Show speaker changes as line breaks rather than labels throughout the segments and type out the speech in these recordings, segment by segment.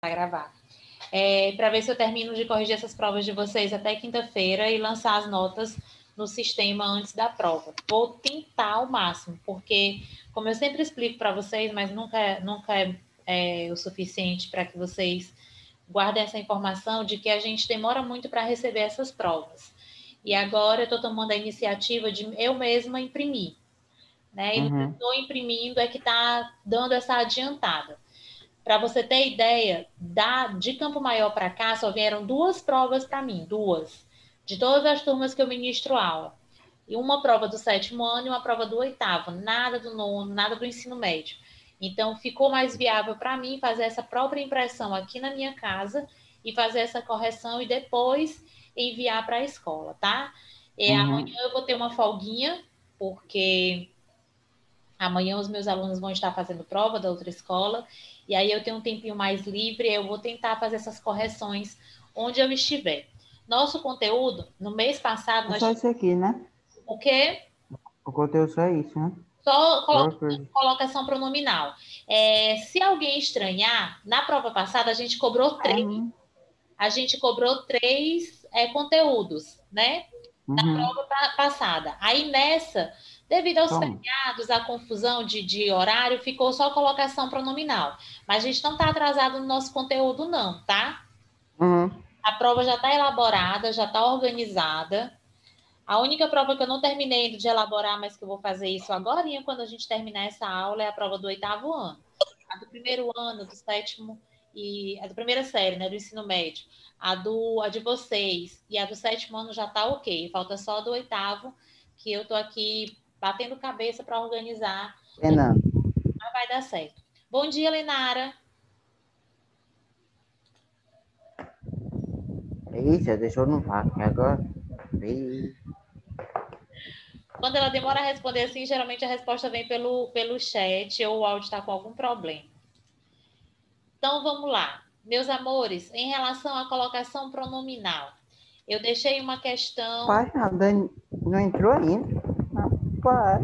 gravar. Para ver se eu termino de corrigir essas provas de vocês até quinta-feira e lançar as notas no sistema antes da prova. Vou tentar ao máximo, porque, como eu sempre explico para vocês, mas nunca é o suficiente para que vocês guardem essa informação de que a gente demora muito para receber essas provas. E agora eu estou tomando a iniciativa de eu mesma imprimir, né? E estou imprimindo é que está dando essa adiantada. Para você ter ideia, de Campo Maior para cá só vieram 2 provas para mim, 2, de todas as turmas que eu ministro aula. E uma prova do 7º ano e uma prova do 8º, nada do 9º, nada do ensino médio. Então, ficou mais viável para mim fazer essa própria impressão aqui na minha casa e fazer essa correção e depois enviar para a escola, tá? Amanhã eu vou ter uma folguinha, porque amanhã os meus alunos vão estar fazendo prova da outra escola, e aí eu tenho um tempinho mais livre, eu vou tentar fazer essas correções onde eu estiver. Nosso conteúdo, no mês passado...
É só isso aqui, né?
O quê?
O conteúdo só é isso, né?
Só colocação pronominal. Se alguém estranhar, na prova passada a gente cobrou 3. A gente cobrou 3 conteúdos, né? Na prova passada. Aí nessa, devido aos feriados, à confusão de horário, ficou só colocação pronominal. Mas a gente não está atrasado no nosso conteúdo, não, tá? A prova já está elaborada, já está organizada. A única prova que eu não terminei de elaborar, mas que eu vou fazer isso agora, quando a gente terminar essa aula, é a prova do 8º ano. A do 1º ano, do 7º, e a da primeira série, né, do ensino médio. A de vocês e a do 7º ano já tá ok. Falta só a do 8º, que eu tô aqui batendo cabeça para organizar.
Fernando.
Mas vai dar certo. Bom dia, Lenara.
Eita, deixou no vácuo agora.
Quando ela demora a responder assim, geralmente a resposta vem pelo chat ou o áudio está com algum problema. Então, vamos lá. Meus amores, em relação à colocação pronominal, eu deixei uma questão...
Pai, a Dani não entrou ainda. Não, pai.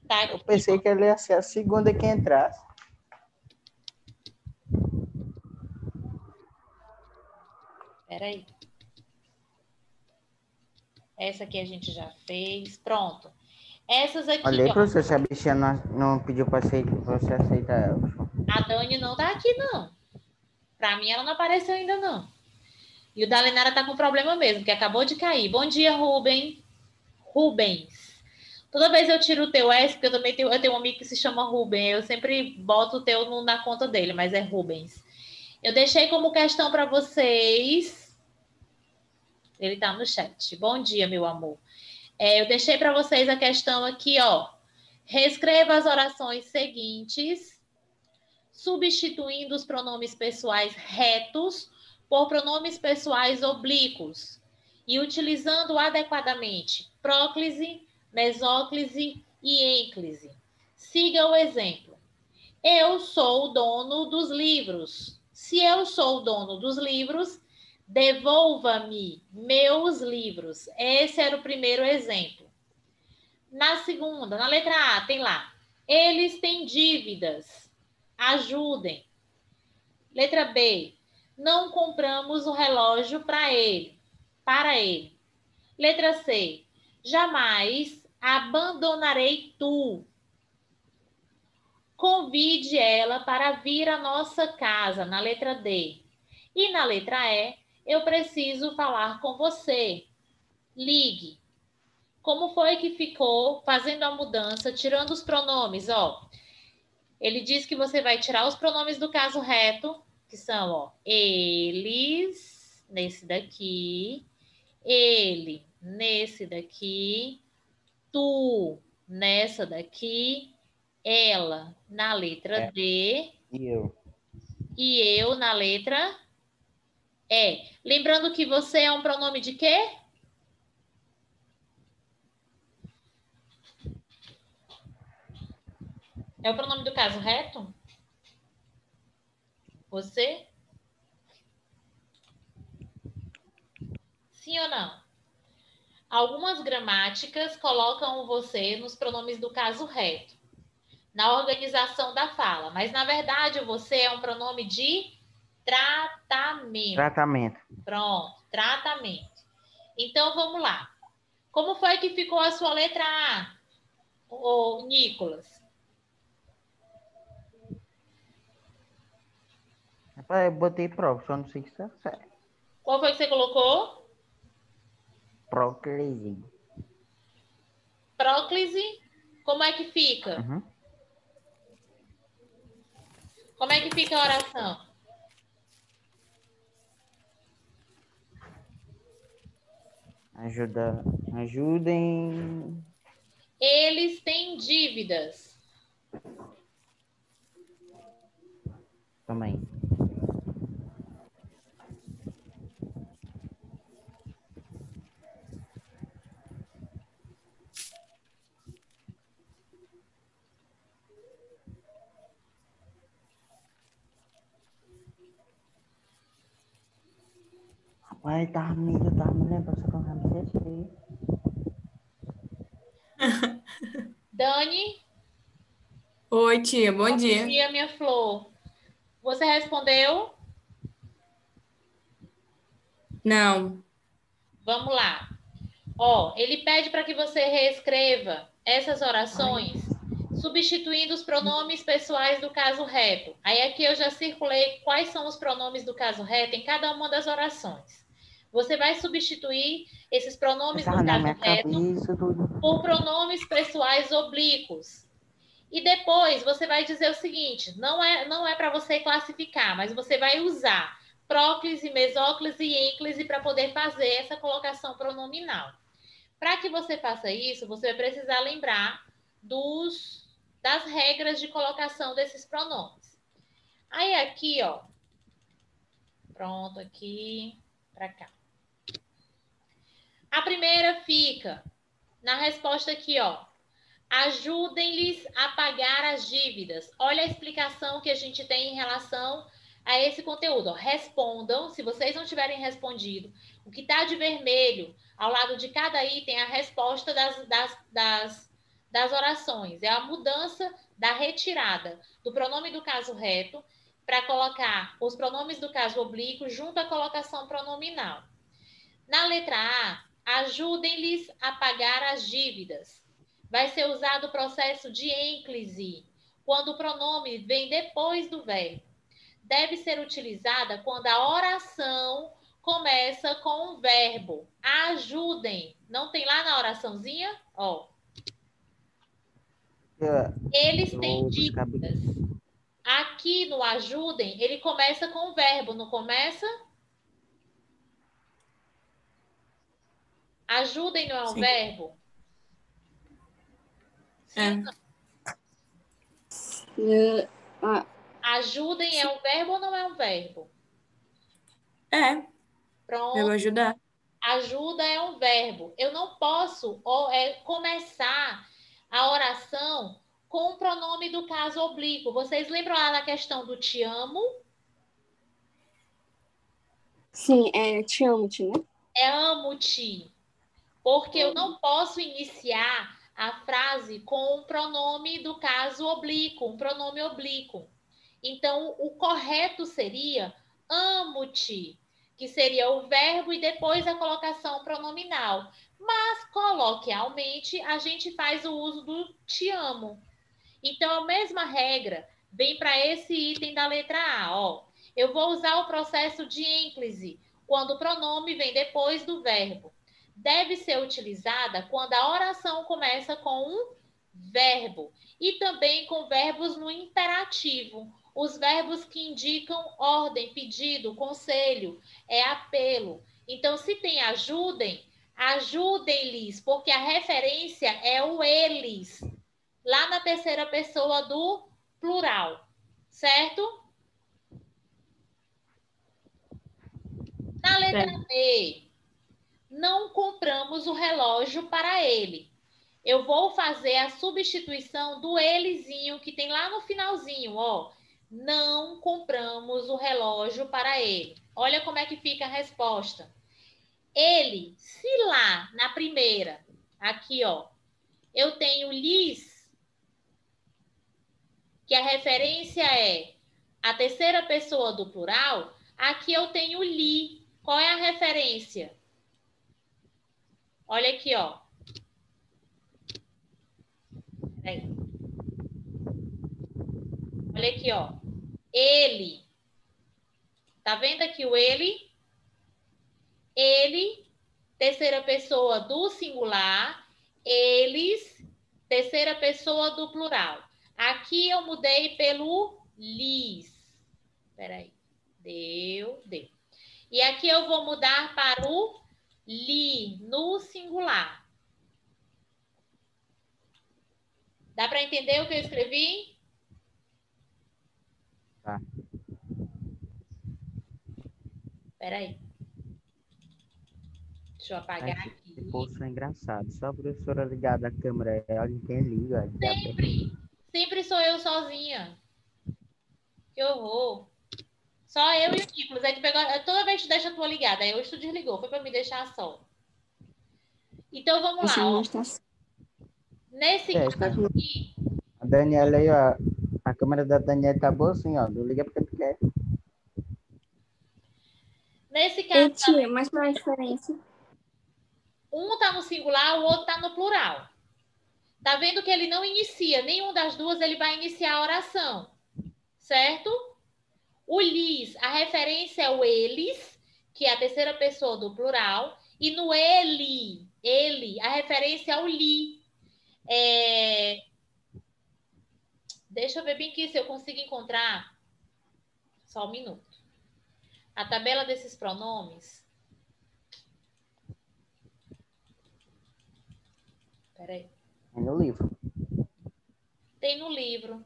Tá aqui,
eu pensei que ela ia ser a segunda que entrasse.
Peraí. Essa aqui a gente já fez. Pronto. Essas aqui,
olha aí, professor, se a bichinha não pediu para você aceitar ela.
A Dani não tá aqui, não. Para mim, ela não apareceu ainda, não. E o da Lenara tá com problema mesmo, que acabou de cair. Bom dia, Rubens. Toda vez eu tiro o teu S, porque eu também tenho um amigo que se chama Rubens. Eu sempre boto o teu na conta dele, mas é Rubens. Eu deixei como questão para vocês. Ele tá no chat. Bom dia, meu amor. Eu deixei para vocês a questão aqui, ó. Reescreva as orações seguintes, substituindo os pronomes pessoais retos por pronomes pessoais oblíquos e utilizando adequadamente próclise, mesóclise e ênclise. Siga o exemplo. Eu sou o dono dos livros. Se eu sou o dono dos livros, devolva-me meus livros. Esse era o primeiro exemplo. Na segunda, na letra A, tem lá. Eles têm dívidas. Ajudem. Letra B. Não compramos o relógio para ele. Letra C. Jamais abandonarei tu. Convide ela para vir à nossa casa, na letra D. E na letra E, eu preciso falar com você. Ligue. Como foi que ficou fazendo a mudança, tirando os pronomes? Ó, ele diz que você vai tirar os pronomes do caso reto, que são, ó, eles, nesse daqui, ele, nesse daqui, tu, nessa daqui, ela, na letra D, e eu na letra E. Lembrando que você é um pronome de quê? É o pronome do caso reto? Você? Sim ou não? Algumas gramáticas colocam o você nos pronomes do caso reto. na organização da fala. Mas, na verdade, você é um pronome de tratamento.
Tratamento.
Pronto, tratamento. Então, vamos lá. Como foi que ficou a sua letra A, ô, Nicolas?
Rapaz, eu botei prova, só não sei se tá certo.
Qual foi que você colocou?
Próclise.
Próclise. Como é que fica?
Uhum.
Como é que fica a oração?
Ajudem.
Eles têm dívidas.
Também. Rapaz, tava me lembrando, só que eu já me esqueci.
Dani,
Oi, tia, bom
bom
dia.
dia, minha flor. Você respondeu?
Não,
Vamos lá. Ó, ele pede para que você reescreva essas
ai,
orações substituindo os pronomes pessoais do caso reto. Aí aqui eu já circulei quais são os pronomes do caso reto em cada uma das orações. Você vai substituir esses pronomes do
Pensava na
caso
minha
reto
cabeça, tudo.
por pronomes pessoais oblíquos. E depois você vai dizer o seguinte: não é para você classificar, mas você vai usar próclise, mesóclise e ênclise para poder fazer essa colocação pronominal. Para que você faça isso, você vai precisar lembrar das regras de colocação desses pronomes. Aí aqui, ó, pronto, aqui para cá. A primeira fica na resposta aqui, ó. Ajudem-lhes a pagar as dívidas. Olha a explicação que a gente tem em relação a esse conteúdo. Ó. Respondam, se vocês não tiverem respondido, o que está de vermelho ao lado de cada item é a resposta das orações. É a mudança da retirada do pronome do caso reto para colocar os pronomes do caso oblíquo junto à colocação pronominal. Na letra A, ajudem-lhes a pagar as dívidas. Vai ser usado o processo de ênclise, quando o pronome vem depois do verbo. Deve ser utilizada quando a oração começa com um verbo. Ajudem. Não tem lá na oraçãozinha? Ó. Eles
Eu
têm
vou buscar.
dívidas. Aqui no ajudem, ele começa com o verbo, não começa? Ajudem não é um
sim.
verbo? Sim ou não?
É.
Ajudem é um verbo ou não é um verbo?
É, eu vou
Pronto.
ajudar.
Ajuda é um verbo. Eu não posso começar a oração com o pronome do caso oblíquo. Vocês lembram lá da questão do te amo?
Sim, é te amo-te, né?
É amo-te. Porque eu não posso iniciar a frase com o pronome do caso oblíquo, um pronome oblíquo. Então, o correto seria amo-te, que seria o verbo e depois a colocação pronominal. Mas, coloquialmente, a gente faz o uso do te amo. Então, a mesma regra vem para esse item da letra A. Ó. Eu vou usar o processo de ênclise, quando o pronome vem depois do verbo. Deve ser utilizada quando a oração começa com um verbo e também com verbos no imperativo. Os verbos que indicam ordem, pedido, conselho, apelo. Então, se tem ajudem, ajudem-lhes, porque a referência é o eles lá na terceira pessoa do plural, certo? Na letra
É.
B, não compramos o relógio para ele. Eu vou fazer a substituição do elezinho que tem lá no finalzinho, ó. Não compramos o relógio para ele. Olha como é que fica a resposta. Ele, se lá na primeira, aqui, ó, eu tenho lhes, que a referência é a terceira pessoa do plural, aqui eu tenho li. Qual é a referência? Olha aqui, ó. Peraí. Olha aqui, ó. Ele. Tá vendo aqui o ele? Ele, terceira pessoa do singular. Eles, terceira pessoa do plural. Aqui eu mudei pelo lis. Peraí. Deu. E aqui eu vou mudar para o li, no singular. Dá para entender o que eu escrevi?
Tá.
Peraí. Deixa eu apagar
Ai,
aqui.
esse povo é engraçado. Só a professora ligada a câmera, olha quem liga.
Sempre sou eu sozinha. Que horror. Só eu e o Nicolas. Aí tu pegou, toda vez que tu deixa a tua ligada. Aí hoje tu desligou. Foi para me deixar só. Então vamos
Essa
lá.
não
Ó.
está.
Nesse caso aqui.
A Daniela aí, ó. A câmera da Daniela tá boa assim, ó. Não liga porque tu quer.
Nesse
Ei,
caso,
tia, mas qual é a diferença?
um tá no singular, o outro tá no plural. Tá vendo que ele não inicia, nenhum das duas ele vai iniciar a oração, certo? O lis, a referência é o eles, que é a terceira pessoa do plural, e no ele, a referência é o li. Deixa eu ver bem aqui se eu consigo encontrar. Só um minuto. A tabela desses pronomes. Peraí.
É no livro.
Tem no livro.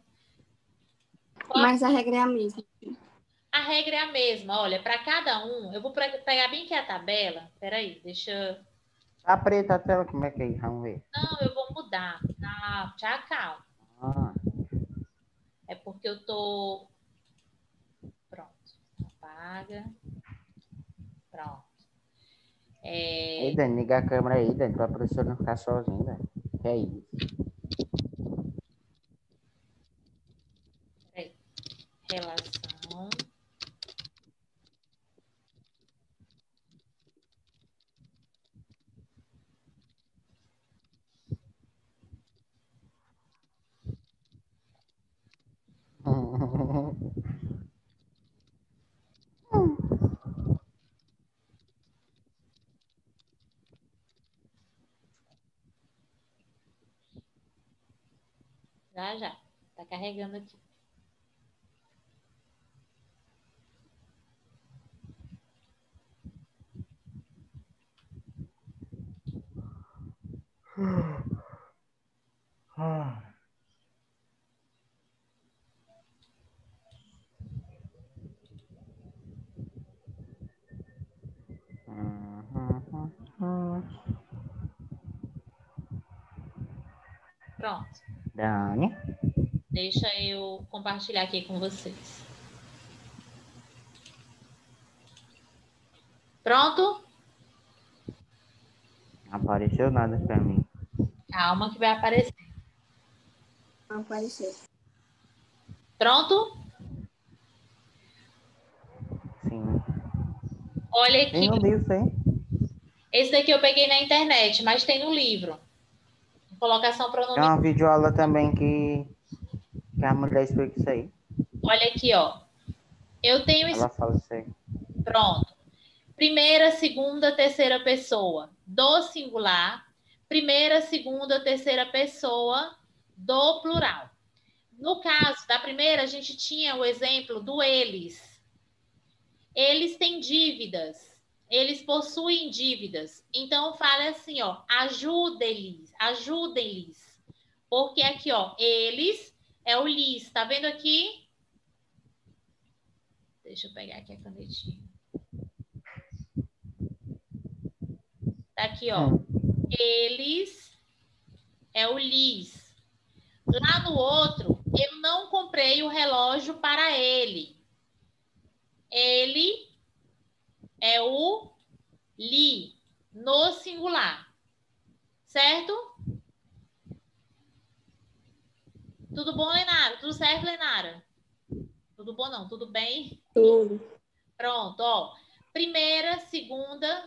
Mas a regra é a mesma.
A regra é a mesma. Olha, para cada um, eu vou pegar bem aqui a tabela. Peraí, deixa.
Tá preta a tela, como é que é? Vamos ver.
Não, eu vou mudar. Ah, já calma.
Ah,
É porque eu tô. Pronto. Apaga. Pronto.
aí, Dani, liga a câmera aí, Dani, pra professora não ficar sozinha, Dani. Que é isso?
Peraí. Relação. Já, já. Tá carregando aqui. Pronto.
Dani.
Deixa eu compartilhar aqui com vocês. Pronto?
Não apareceu nada pra mim.
Calma que vai aparecer.
Não apareceu.
Pronto?
Sim.
Olha aqui.
Tem no livro, hein?
Esse daqui eu peguei na internet, mas tem no livro. Colocação
Tem
pronome.
uma videoaula também que a mulher explica isso aí.
Olha aqui, ó. Eu tenho
Ela fala isso aí.
Pronto. Primeira, segunda, terceira pessoa do singular. Primeira, segunda, terceira pessoa do plural. No caso da primeira, a gente tinha o exemplo do eles. Eles têm dívidas. Eles possuem dívidas. Então, fala assim, ó. Ajudem-lhes. Ajudem-lhes. Porque aqui, ó. Eles é o lis. Tá vendo aqui? Deixa eu pegar aqui a canetinha. Tá aqui, ó. Eles é o lis. Lá no outro, eu não comprei o relógio para ele. Ele é o li, no singular. Certo? Tudo bom, Lenara? Tudo certo, Lenara? Tudo bom, não? Tudo bem?
Tudo.
Pronto, ó. Primeira, segunda,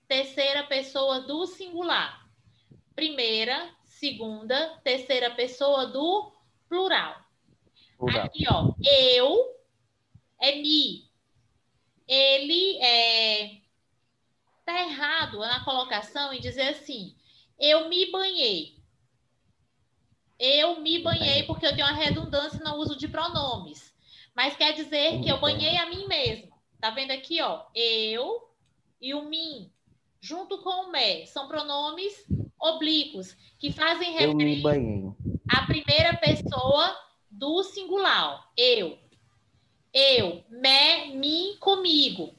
terceira pessoa do singular. Primeira, segunda, terceira pessoa do plural. Aqui, ó. Eu é me. Ele é... Tá errado na colocação em dizer assim, eu me banhei. Eu me banhei porque eu tenho uma redundância no uso de pronomes. Mas quer dizer que eu banhei a mim mesma. Tá vendo aqui, ó? Eu e o mim, junto com o me, são pronomes oblíquos que fazem referência à primeira pessoa do singular. Eu. Eu, me, mim, comigo.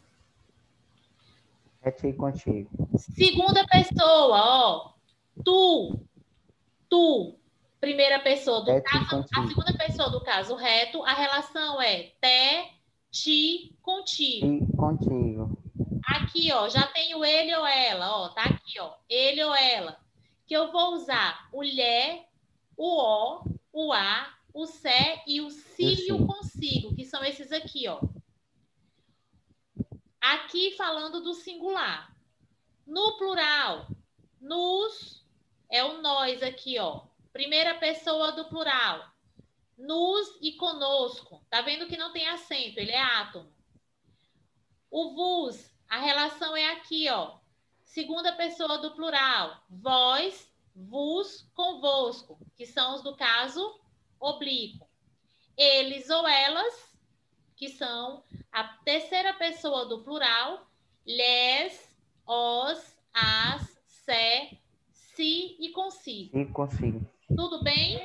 É ti contigo.
Segunda pessoa, ó. Tu. Primeira pessoa do caso, a segunda pessoa do caso reto, a relação é ti, contigo.
Ti, contigo.
Aqui, ó, já tem o ele ou ela, ó, tá aqui, ó, ele ou ela. Que eu vou usar o lhe, o a, o se e o si e o consigo, que são esses aqui, ó. Aqui falando do singular. No plural, nos é o nós aqui, ó. Primeira pessoa do plural. Nos e conosco. Tá vendo que não tem acento, ele é átomo. O vos, a relação é aqui, ó. Segunda pessoa do plural. Vós, vos, convosco, que são os do caso oblíquo. Eles ou elas, que são a terceira pessoa do plural. Lhes, os, as, se, si e consigo.
E consigo.
Tudo bem?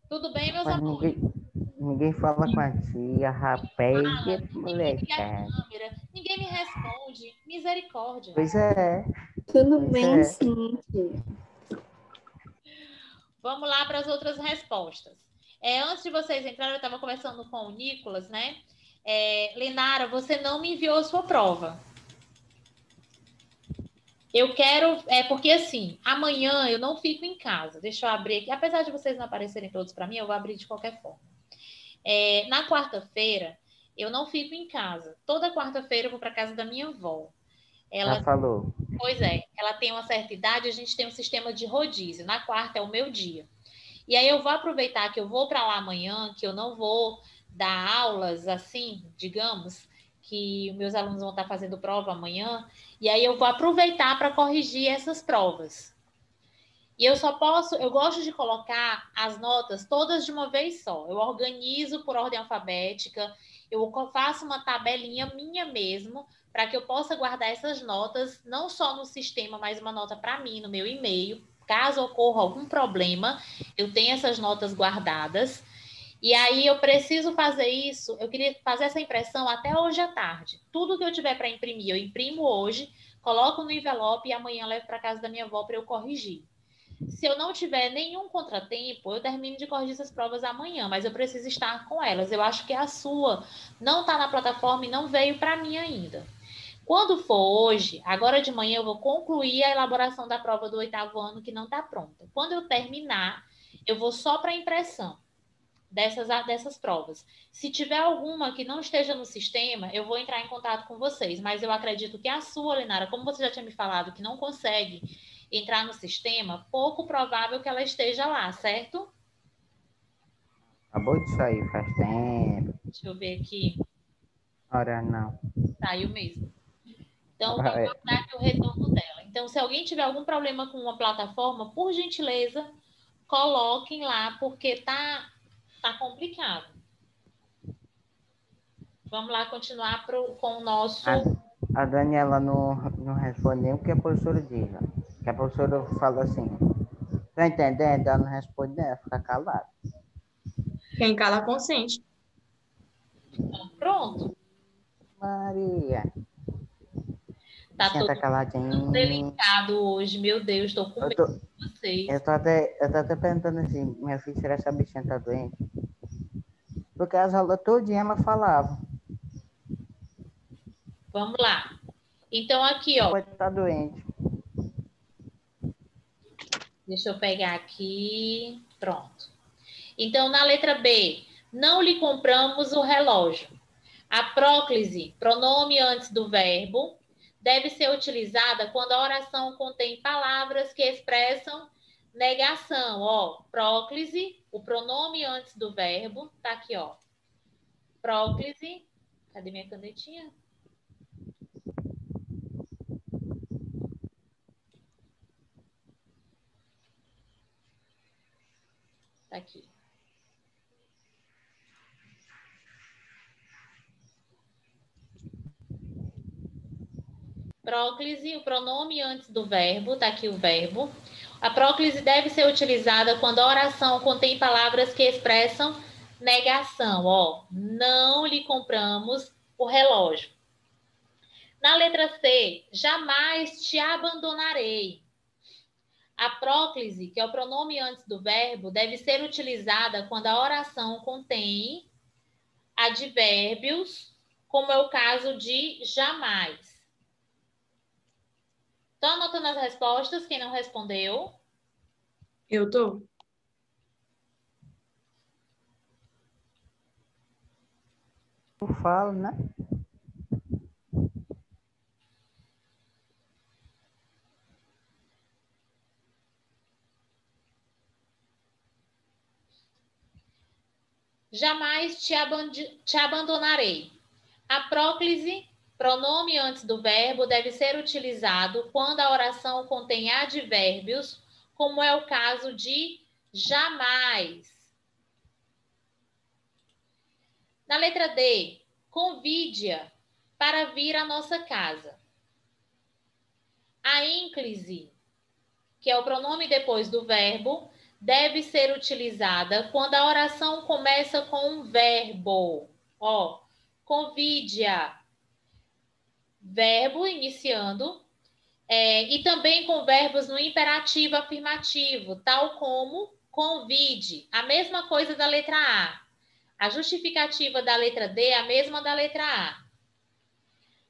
Tudo bem, meus amores?
Ninguém fala com a tia, rapaz, moleque.
Ninguém me responde. Misericórdia.
Pois é.
Tudo bem, sim, tia.
Vamos lá para as outras respostas. Antes de vocês entrarem, eu estava conversando com o Nicolas, né? Lenara, você não me enviou a sua prova. Eu quero... porque assim, amanhã eu não fico em casa. Deixa eu abrir aqui. Apesar de vocês não aparecerem todos para mim, eu vou abrir de qualquer forma. Na quarta-feira, eu não fico em casa. Toda quarta-feira eu vou para casa da minha avó.
Ela falou.
Pois é, ela tem uma certa idade, a gente tem um sistema de rodízio. Na quarta é o meu dia. E aí eu vou aproveitar que eu vou para lá amanhã, que eu não vou dar aulas assim, digamos, que os meus alunos vão estar fazendo prova amanhã, e aí eu vou aproveitar para corrigir essas provas. E eu gosto de colocar as notas todas de uma vez só. Eu organizo por ordem alfabética, eu faço uma tabelinha minha mesmo, para que eu possa guardar essas notas, não só no sistema, mas uma nota para mim, no meu e-mail. Caso ocorra algum problema, eu tenho essas notas guardadas. E aí eu preciso fazer isso, eu queria fazer essa impressão até hoje à tarde. Tudo que eu tiver para imprimir, eu imprimo hoje, coloco no envelope e amanhã levo para casa da minha avó para eu corrigir. Se eu não tiver nenhum contratempo, eu termino de corrigir essas provas amanhã, mas eu preciso estar com elas. Eu acho que a sua não está na plataforma e não veio para mim ainda. Quando for hoje, agora de manhã, eu vou concluir a elaboração da prova do 8º ano que não está pronta. Quando eu terminar, eu vou só para a impressão dessas provas. Se tiver alguma que não esteja no sistema, eu vou entrar em contato com vocês, mas eu acredito que a sua, Lenara, como você já tinha me falado que não consegue entrar no sistema, pouco provável que ela esteja lá, certo?
Acabou de sair faz tempo.
Deixa eu ver aqui.
Ora, não.
Saiu mesmo. Então, vou guardar aqui o retorno dela. Então, se alguém tiver algum problema com uma plataforma, por gentileza, coloquem lá, porque tá complicado. Vamos lá continuar com o nosso...
A Daniela não respondeu o que a professora diz. Que a professora fala assim, tá entendendo? Ela não responde, ela fica calada.
Quem cala consente.
Então, pronto.
Maria.
Tá todo
caladinho.
delicado hoje, meu Deus, estou com medo de vocês.
Eu tô até perguntando assim, minha filha, será que essa bichinha tá doente? Porque as aulas todinha ela falava.
Vamos lá. Então, aqui, ó.
Pode estar doente.
Deixa eu pegar aqui. Pronto. Então, na letra B, não lhe compramos o relógio. A próclise, pronome antes do verbo, deve ser utilizada quando a oração contém palavras que expressam negação. Ó, próclise, o pronome antes do verbo, tá aqui, ó. Próclise. Cadê minha canetinha? Tá aqui. Próclise, o pronome antes do verbo, tá aqui o verbo. A próclise deve ser utilizada quando a oração contém palavras que expressam negação. Ó, não lhe compramos o relógio. Na letra C, jamais te abandonarei. A próclise, que é o pronome antes do verbo, deve ser utilizada quando a oração contém advérbios, como é o caso de jamais. Estão anotando as respostas, quem não respondeu?
Eu tô.
Eu falo, né?
Jamais te abandonarei. A próclise, pronome antes do verbo, deve ser utilizado quando a oração contém advérbios, como é o caso de jamais. Na letra D, convide-a para vir à nossa casa. A ínclise, que é o pronome depois do verbo, deve ser utilizada quando a oração começa com um verbo. Ó, convide-a, verbo iniciando, e também com verbos no imperativo afirmativo, tal como convide, a mesma coisa da letra A. A justificativa da letra D é a mesma da letra A.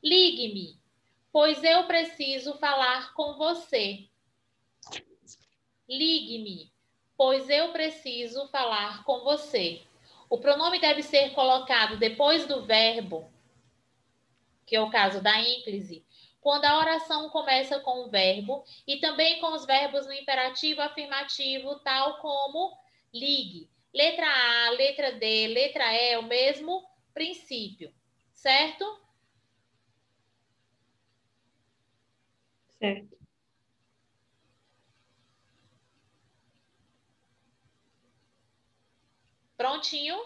Ligue-me, pois eu preciso falar com você. Ligue-me, pois eu preciso falar com você. O pronome deve ser colocado depois do verbo, que é o caso da ínclise, quando a oração começa com o verbo e também com os verbos no imperativo afirmativo, tal como ligue. Letra A, letra D, letra E, é o mesmo princípio, certo?
Certo.
Prontinho?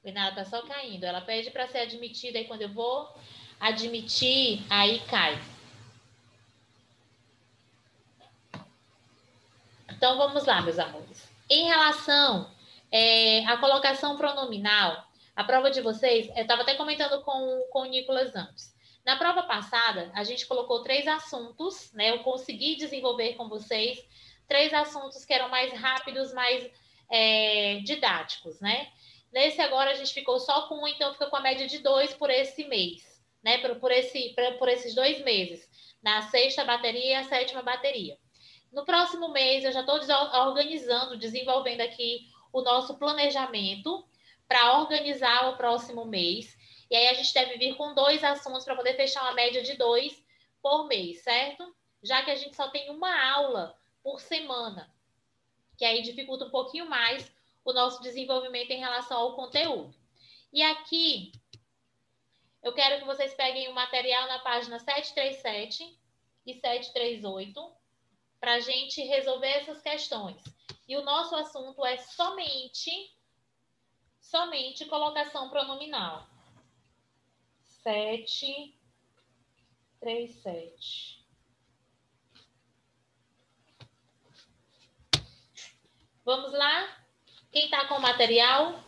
Renata tá só caindo. Ela pede para ser admitida e quando eu vou admitir, aí cai. Então vamos lá, meus amores. Em relação à colocação pronominal, a prova de vocês, eu estava até comentando com o Nicolas antes. Na prova passada, a gente colocou 3 assuntos, né? Eu consegui desenvolver com vocês 3 assuntos que eram mais rápidos, mais didáticos, né? Nesse agora a gente ficou só com um, então fica com a média de 2 por esse mês, né? Por esses 2 meses. Na 6ª bateria e a 7ª bateria. No próximo mês, eu já estou organizando, desenvolvendo aqui o nosso planejamento para organizar o próximo mês. E aí a gente deve vir com 2 assuntos para poder fechar uma média de 2 por mês, certo? Já que a gente só tem uma aula por semana, que aí dificulta um pouquinho mais o nosso desenvolvimento em relação ao conteúdo. E aqui, eu quero que vocês peguem o material na página 737 e 738, para a gente resolver essas questões. E o nosso assunto é somente colocação pronominal. 737. Vamos lá? Quem está com o material?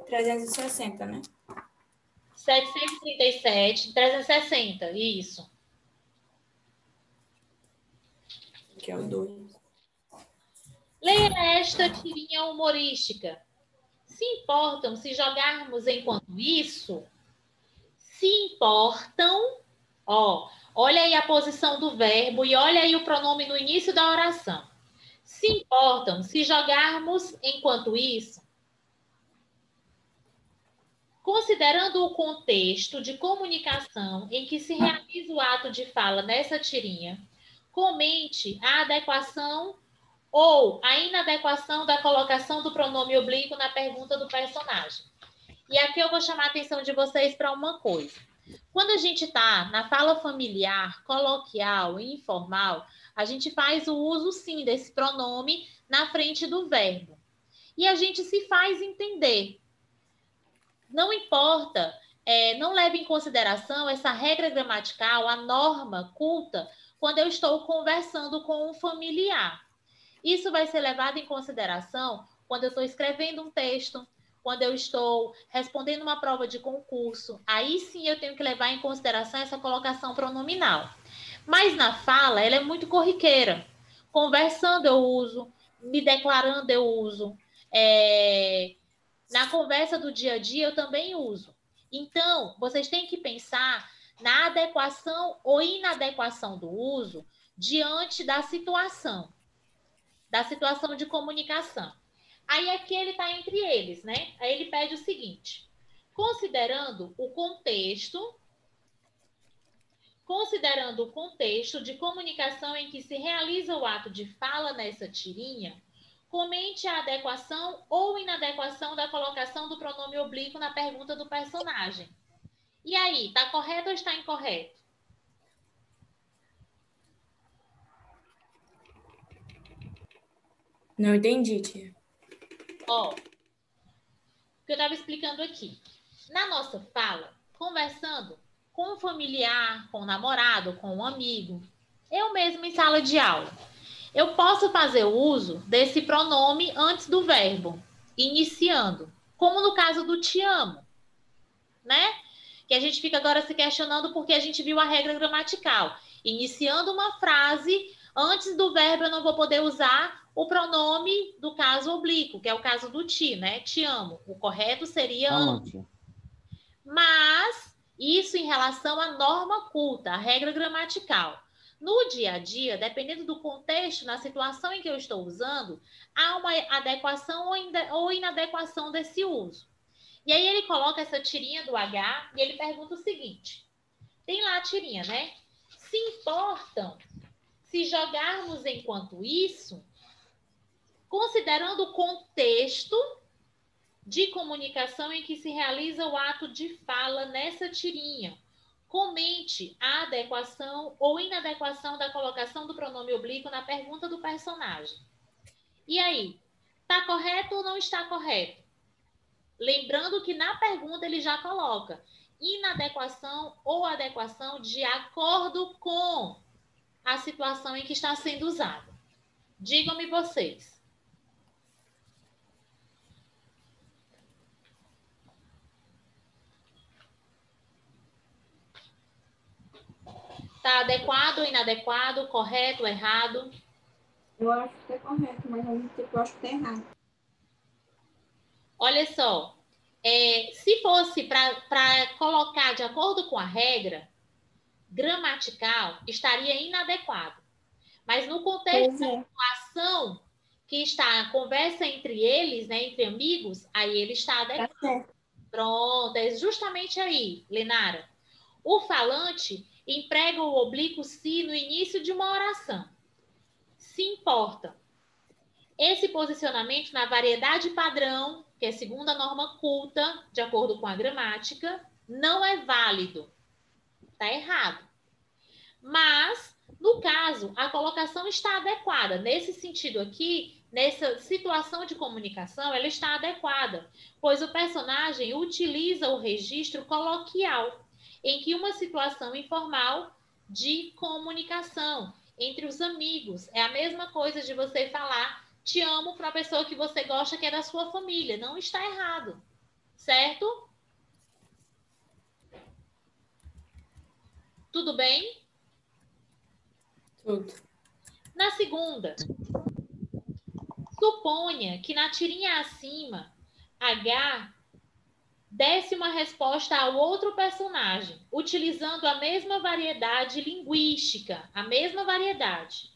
Trezentos e sessenta, né?
737, 360, isso.
Que é o 2.
Leia esta tirinha humorística. Se importam se jogarmos enquanto isso? Se importam, ó, olha aí a posição do verbo e olha aí o pronome no início da oração. Se importam se jogarmos enquanto isso? Considerando o contexto de comunicação em que se realiza o ato de fala nessa tirinha, comente a adequação ou a inadequação da colocação do pronome oblíquo na pergunta do personagem. E aqui eu vou chamar a atenção de vocês para uma coisa. Quando a gente está na fala familiar, coloquial e informal, a gente faz o uso, sim, desse pronome na frente do verbo. E a gente se faz entender. Não importa, não leve em consideração essa regra gramatical, a norma culta, quando eu estou conversando com um familiar. Isso vai ser levado em consideração quando eu estou escrevendo um texto, quando eu estou respondendo uma prova de concurso. Aí sim eu tenho que levar em consideração essa colocação pronominal. Mas na fala, ela é muito corriqueira. Conversando eu uso, me declarando eu uso. Na conversa do dia a dia eu também uso. Então, vocês têm que pensar na adequação ou inadequação do uso diante da situação de comunicação. Aí aqui ele está entre eles, né? Aí ele pede o seguinte: considerando o contexto de comunicação em que se realiza o ato de fala nessa tirinha, comente a adequação ou inadequação da colocação do pronome oblíquo na pergunta do personagem. E aí, está correto ou está incorreto?
Não entendi, tia.
Ó, o que eu estava explicando aqui. Na nossa fala, conversando com um familiar, com um namorado, com um amigo, eu mesmo em sala de aula, eu posso fazer uso desse pronome antes do verbo, iniciando, como no caso do te amo, né? Que a gente fica agora se questionando porque a gente viu a regra gramatical. Iniciando uma frase, antes do verbo eu não vou poder usar o pronome do caso oblíquo, que é o caso do ti, né? Te amo. O correto seria amo. Mas isso em relação à norma culta, a regra gramatical. No dia a dia, dependendo do contexto, na situação em que eu estou usando, há uma adequação ou inadequação desse uso. E aí ele coloca essa tirinha do H e ele pergunta o seguinte: tem lá a tirinha, né? Se importam se jogarmos enquanto isso, considerando o contexto de comunicação em que se realiza o ato de fala nessa tirinha. Comente a adequação ou inadequação da colocação do pronome oblíquo na pergunta do personagem. E aí, está correto ou não está correto? Lembrando que na pergunta ele já coloca inadequação ou adequação de acordo com a situação em que está sendo usado. Digam-me vocês. Está adequado ou inadequado, correto ou errado?
Eu acho que tá correto, mas ao mesmo tempo eu acho que tá errado.
Olha só, se fosse para colocar de acordo com a regra gramatical, estaria inadequado. Mas no contexto da situação que está a conversa entre eles, né, entre amigos, aí ele está adequado.
Tá certo.
Pronto, é justamente aí, Lenara. O falante emprega o oblíquo si no início de uma oração. Se importa. Esse posicionamento na variedade padrão, que é segundo a norma culta, de acordo com a gramática, não é válido. Está errado. Mas, no caso, a colocação está adequada. Nesse sentido aqui, nessa situação de comunicação, ela está adequada, pois o personagem utiliza o registro coloquial, em que uma situação informal de comunicação entre os amigos. É a mesma coisa de você falar te amo para a pessoa que você gosta, que é da sua família. Não está errado, certo? Tudo bem?
Tudo.
Na segunda, suponha que na tirinha acima, H desse uma resposta ao outro personagem, utilizando a mesma variedade linguística, a mesma variedade,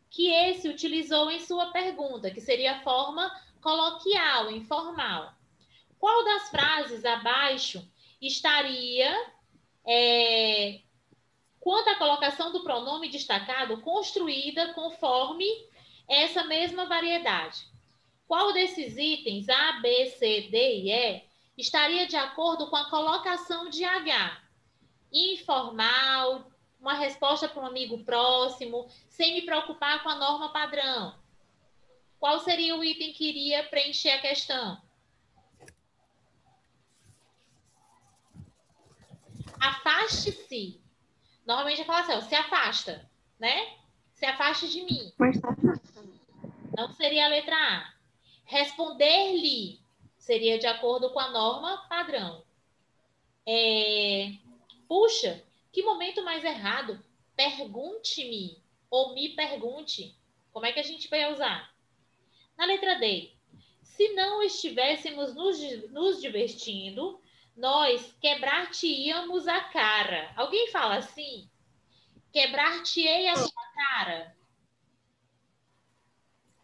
que esse utilizou em sua pergunta, que seria a forma coloquial, informal. Qual das frases abaixo estaria, quanto à colocação do pronome destacado, construída conforme essa mesma variedade? Qual desses itens, A, B, C, D e E, estaria de acordo com a colocação de H? Informal, uma resposta para um amigo próximo, sem me preocupar com a norma padrão. Qual seria o item que iria preencher a questão? Afaste-se. Normalmente eu falo assim, ó, se afasta, né? Se afaste de mim.
Mas tá afastando.
Não seria a letra A. Responder-lhe seria de acordo com a norma padrão. Puxa, que momento mais errado. Pergunte-me ou me pergunte. Como é que a gente vai usar? Na letra D. Se não estivéssemos nos divertindo, nós quebrar-te-íamos a cara. Alguém fala assim? Quebrar-te-ei a sua cara.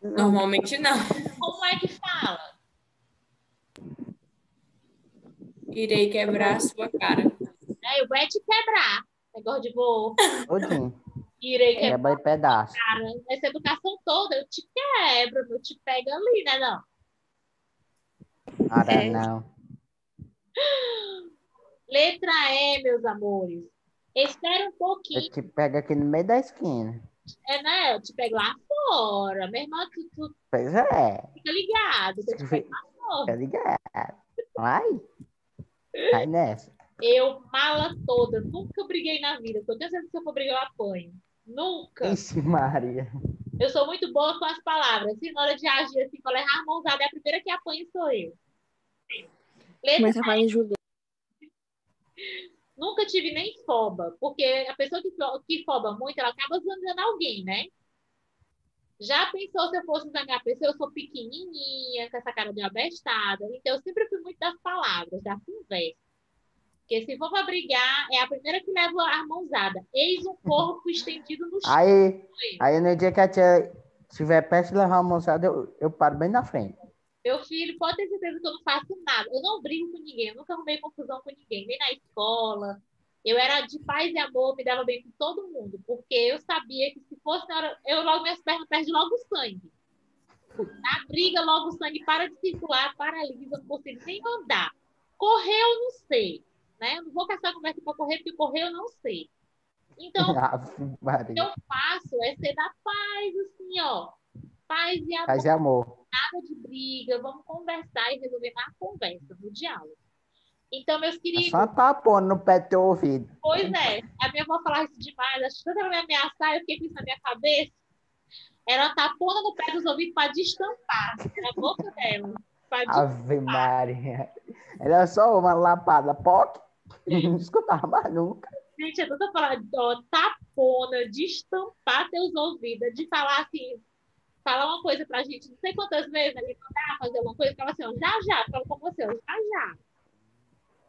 Normalmente não.
Como é que fala?
Irei quebrar a sua cara.
Eu vou te quebrar. Negócio de vou.
Todinho.
Irei quebrar
Quebra em pedaço.
a cara. Essa educação toda, eu te quebro, eu te pego ali, né? Não.
Cara, não.
Letra E, meus amores. Espera um
Eu
pouquinho.
te pego aqui no meio da esquina.
Né? Eu te pego lá fora. Meu irmão, tu
Pois é.
fica ligado. Que eu te pego lá
Fica
fora.
ligado. Vai. Vai nessa.
Eu, mala toda, nunca briguei na vida. Porque eu tenho certeza que se eu for brigar, eu apanho. Nunca.
Ixi, Maria.
Eu sou muito boa com as palavras. Assim, na hora de agir, assim, para errar a mãozada, a primeira que apanha sou eu. Letra
Começa a fazer Juliana.
Nunca tive nem foba, porque a pessoa que foba muito, ela acaba zangando alguém, né? Já pensou se eu fosse zangar a pessoa? Eu sou pequenininha, com essa cara de abestada. Então, eu sempre fui muito das palavras, da conversa. Porque se for pra brigar, é a primeira que leva a mãozada. Eis um corpo estendido no chão.
Aí no dia que a tia tiver perto de levar a moçada, eu paro bem na frente.
Meu filho, pode ter certeza que eu não faço nada. Eu não brigo com ninguém, eu nunca arrumei confusão com ninguém, nem na escola. Eu era de paz e amor, me dava bem com todo mundo, porque eu sabia que se fosse na hora, eu logo minhas pernas perdem logo o sangue. Na briga, logo o sangue para de circular, paralisa, eu não consigo nem andar. Correr eu não sei, né? Eu não vou caçar conversa para correr, porque correr eu não sei. Então,
Ave
o que
Maria.
eu faço é ser da paz, assim, ó. Paz e amor.
Paz e amor.
Nada de briga, vamos conversar e resolver na conversa, no diálogo. Então, meus
É
queridos,
só tapando no pé do teu ouvido.
pois é, a minha avó falava isso demais, acho que tanto ela me ameaçar, eu fiquei com isso na minha cabeça, era tapona no pé dos ouvidos para destampar, na boca dela, para
Ave Maria. Era só uma lapada. POC. Não escutava mais nunca.
gente, é tanta falar, ó, tapona, destampar teus ouvidos, de falar assim, falar uma coisa pra gente, não sei quantas vezes, ali mandar fazer uma coisa, ficava assim, ó, já, já, fala com você, ó, já, já.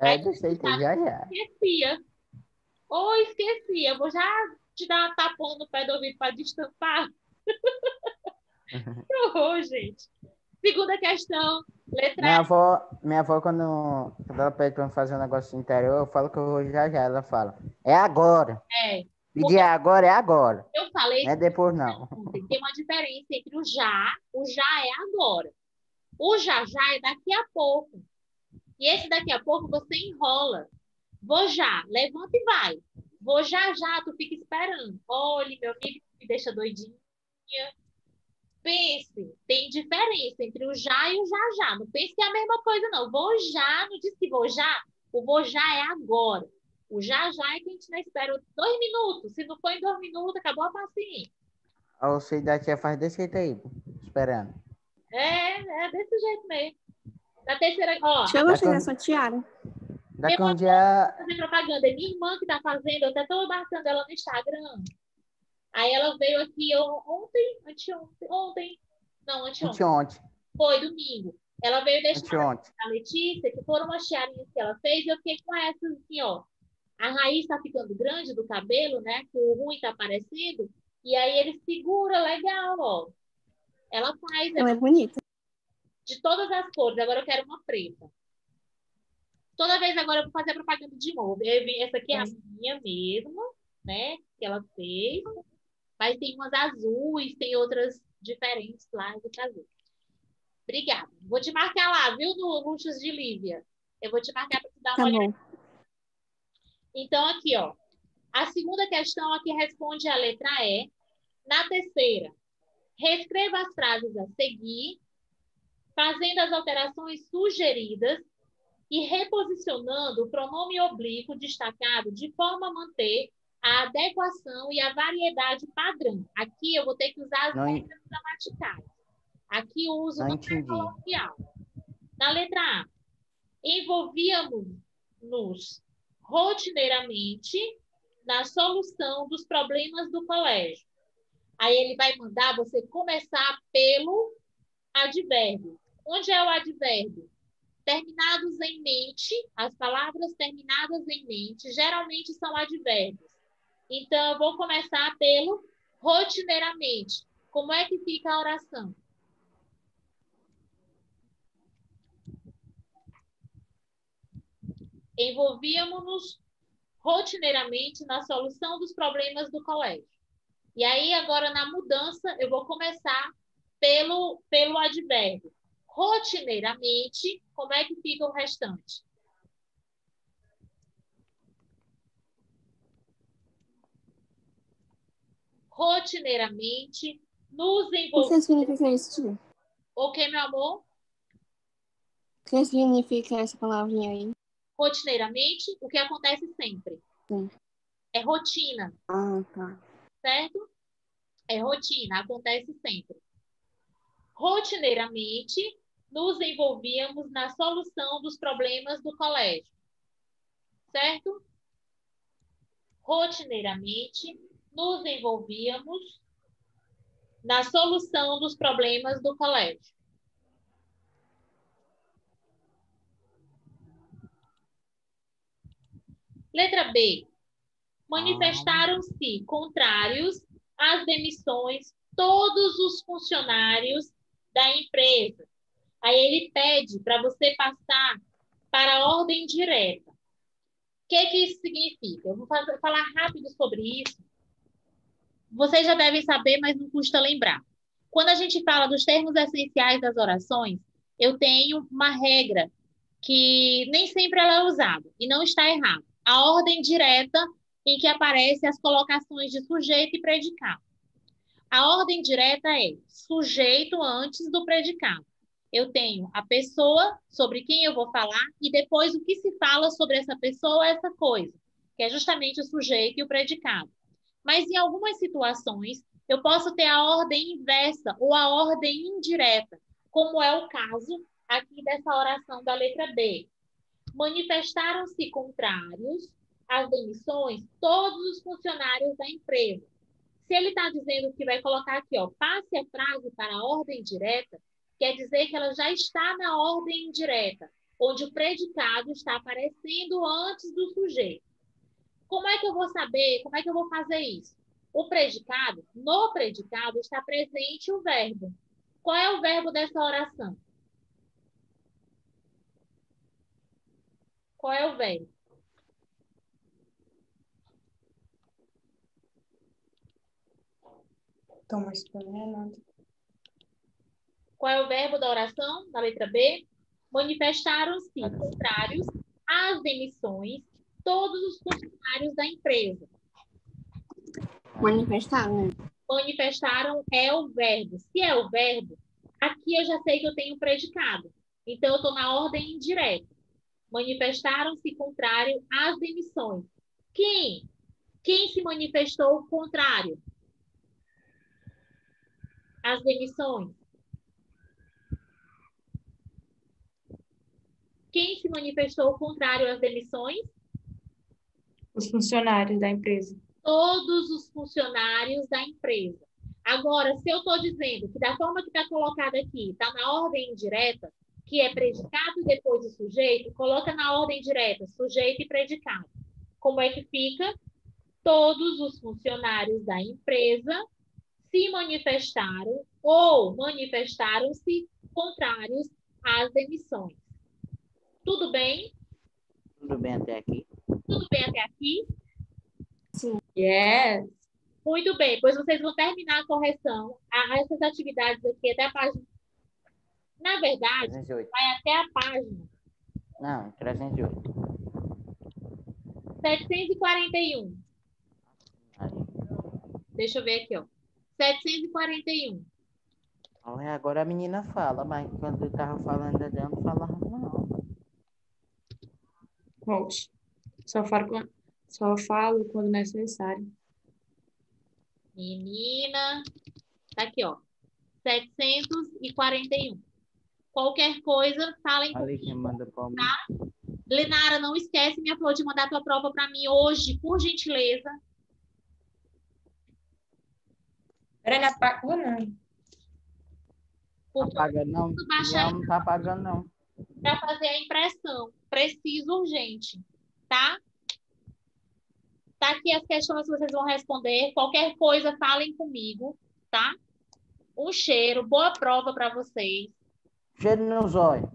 É
Aí
desse jeito aí, já, já.
esquecia. Ou esqueci, eu vou já te dar uma tapona no pé do ouvido para destampar. Que horror, gente. Segunda questão, letra
Minha avó quando ela pede pra eu fazer um negócio no interior, eu falo que eu vou já, já. Ela fala, é agora.
E.
Pedir agora é agora.
Eu falei
Não é depois, não.
ontem, tem uma diferença entre o já é agora. O já é daqui a pouco. E esse daqui a pouco você enrola. Vou já, levanta e vai. Vou já, já, tu fica esperando. Olha, meu amigo, me deixa doidinha. Pense, tem diferença entre o já e o já já. Não pense que é a mesma coisa, não. Vou já, não diz que vou já. O vou já é agora. O já já é que a gente não espera 2 minutos. Se não for em 2 minutos, acabou a paciência.
A você da tia faz desse jeito aí, esperando.
É desse jeito mesmo. Na terceira, ó,
Eu gostei dessa tiara.
Daqui
Meu
um
amor,
dia.
fazer propaganda. É minha irmã que tá fazendo, eu até tô marcando ela no Instagram. Aí ela veio aqui ontem, ontem, não, anteontem,
Anteontem.
foi domingo. Ela veio deixar
Anteontem.
a Letícia, que foram umas tiarinhas que ela fez, e eu fiquei com essas assim, ó. A raiz tá ficando grande do cabelo, né? Que o ruim tá aparecendo. E aí ele segura legal, ó. Ela faz
Ela é bonita.
de todas as cores. Agora eu quero uma preta. Toda vez agora eu vou fazer propaganda de novo. Essa aqui é a minha mesmo, né? Que ela fez. Mas tem umas azuis, tem outras diferentes lá de fazer. Obrigada. Vou te marcar lá, viu, no Luxos de Lívia? Eu vou te marcar para te dar uma
Tá
olhada.
bom.
Então, aqui, ó. A segunda questão aqui responde a letra E. Na terceira, reescreva as frases a seguir, fazendo as alterações sugeridas e reposicionando o pronome oblíquo destacado de forma a manter a adequação e a variedade padrão. Aqui eu vou ter que usar as
Não,
regras gramaticais. Aqui eu uso
não
no
entendi.
coloquial. Na letra A, envolvíamos-nos rotineiramente na solução dos problemas do colégio. Aí ele vai mandar você começar pelo advérbio. Onde é o advérbio? Terminados em mente, as palavras terminadas em mente geralmente são advérbios. Então, eu vou começar pelo rotineiramente. Como é que fica a oração? Envolvíamos-nos rotineiramente na solução dos problemas do colégio. E aí, agora, na mudança, eu vou começar pelo advérbio. Rotineiramente, como é que fica o restante? Rotineiramente, nos
O que
envolvemos...
significa isso, tia?
O que, meu amor?
O que significa essa palavrinha aí?
Rotineiramente, o que acontece sempre.
Sim.
É rotina,
Ah, tá.
certo? É rotina, acontece sempre. Rotineiramente, nos envolvíamos na solução dos problemas do colégio, certo? Rotineiramente, nos envolvíamos na solução dos problemas do colégio. Letra B. Manifestaram-se contrários às demissões todos os funcionários da empresa. Aí ele pede para você passar para a ordem direta. O que isso significa? Eu vou falar rápido sobre isso. Vocês já devem saber, mas não custa lembrar. Quando a gente fala dos termos essenciais das orações, eu tenho uma regra que nem sempre ela é usada e não está errada. A ordem direta em que aparecem as colocações de sujeito e predicado. A ordem direta é sujeito antes do predicado. Eu tenho a pessoa sobre quem eu vou falar e depois o que se fala sobre essa pessoa, essa coisa, que é justamente o sujeito e o predicado. Mas em algumas situações, eu posso ter a ordem inversa ou a ordem indireta, como é o caso aqui dessa oração da letra B. Manifestaram-se contrários às demissões todos os funcionários da empresa. Se ele está dizendo que vai colocar aqui, ó, passe a frase para a ordem direta, quer dizer que ela já está na ordem indireta, onde o predicado está aparecendo antes do sujeito. Como é que eu vou saber? Como é que eu vou fazer isso? O predicado, no predicado, está presente o verbo. Qual é o verbo dessa oração? Qual é o verbo?
Toma esperando.
Qual é o verbo da oração, da letra B? Manifestaram-se contrários às demissões todos os funcionários da empresa.
Manifestar, né?
Manifestaram é o verbo. Se é o verbo, aqui eu já sei que eu tenho predicado. Então, eu estou na ordem indireta. Manifestaram-se contrário às demissões. Quem? Quem se manifestou contrário às demissões? Quem se manifestou contrário às demissões?
Os funcionários da empresa.
Todos os funcionários da empresa. Agora, se eu estou dizendo que da forma que está colocado aqui, está na ordem indireta, que é predicado e depois o sujeito, coloca na ordem direta, sujeito e predicado. Como é que fica? Todos os funcionários da empresa se manifestaram ou manifestaram-se contrários às demissões. Tudo bem?
Tudo bem até aqui?
Tudo bem até aqui?
Yes.
Muito bem, pois vocês vão terminar a correção a essas atividades aqui até a página. Na verdade,
308.
vai até a página
Não, 308.
741.
Aí.
Deixa eu ver aqui, ó. 741.
Olha, agora a menina fala, mas quando eu tava falando dela, não falava não.
Volte. Só falo quando necessário.
Menina. Tá aqui, ó. 741. Qualquer coisa, falem
Ali
comigo.
quem manda pra mim.
Lenara, não esquece, minha flor, de mandar tua prova para mim hoje, por gentileza.
Peraí, não apagou, não.
Porque
Tá pagando não?
eu baixar
Não, não tá pagando não.
para fazer a impressão. Preciso urgente, tá? Tá aqui as questões que vocês vão responder. Qualquer coisa, falem comigo, tá? Um cheiro, boa prova para vocês.
Cheiro nos olhos.